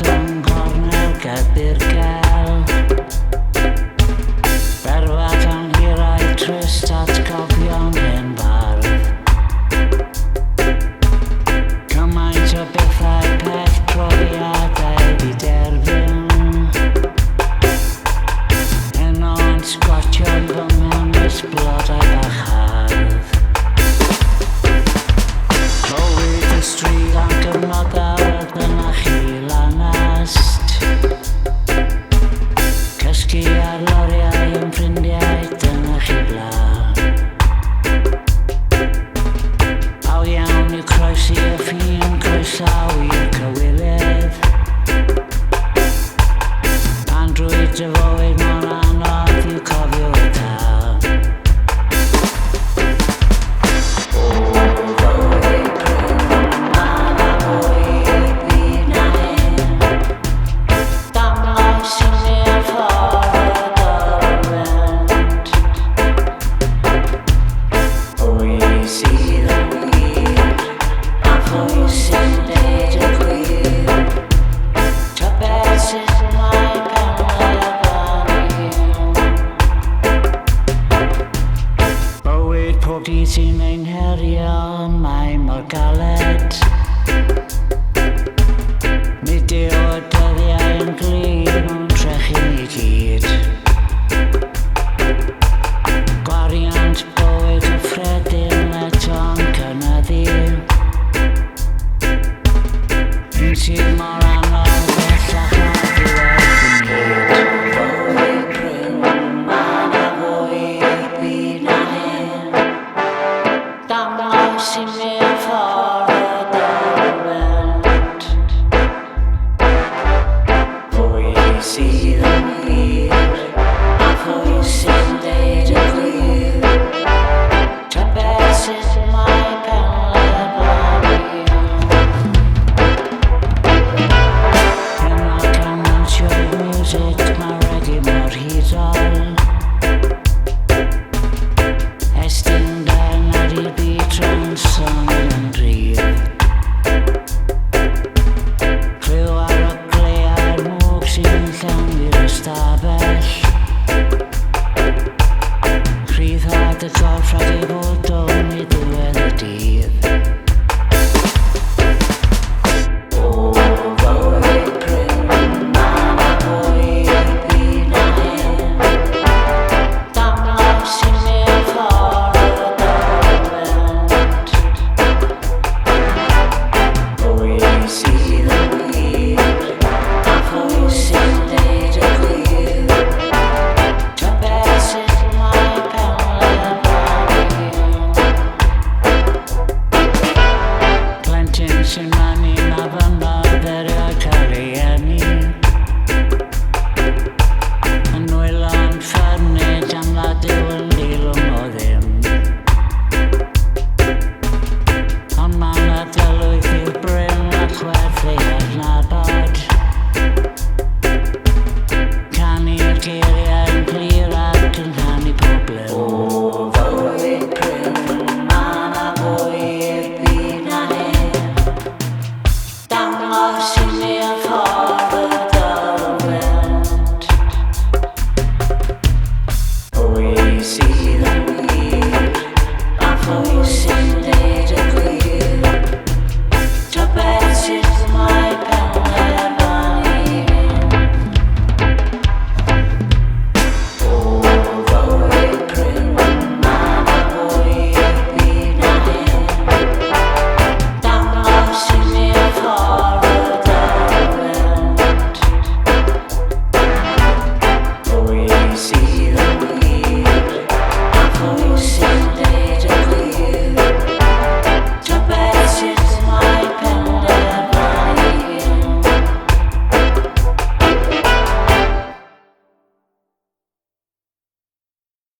rhwng cornel gydirgel Berfad anghirau trist atgofion yn bardd Cymaint o bethau pell profiadau di derbyn Heno'n sgwatio'n fy mewn ysblodau bach hardd Bywyd y stryd am gyfnodau dyna chi lanast Cysgu ar loriau yn ffrindiau dyna chi bla Aw iawn i'w croesi y ffin croesaw i'r cywilydd Pan drwy dy fywyd mor anodd i'w cofio y tal Pob dydd sy'n ein herio mae mor galed Nid yw y dyddiau yn glin yn trechu ni gyd Gwariant bywyd cyffredin eto'n cynyddu Un sydd mor anodd bellach na diwedd y nid Bywyd prin, ma' na fwy i'r byd na hyn Dangos i mi'r ffordd y derwynt Pwy sydd yn wir a pwy sy'n deud y gwir Tybed sut mae pengled bobby Heno canmantio'r music mae regi mor hudol Estyn den ar i'r byd transong yn rhydd Clyw ar y gleau'r mwg sy'n llenwi'r ystafell Rhyddhad y gorff rhaid ei fod o'n i ddiwedd y dydd Sy'n manu na fy mother a cael ei eni Yn wylo'n ffyrnyd am ladew yn dilwm o ddim Ond ma' na dylwyth i'w bryn a chwerthu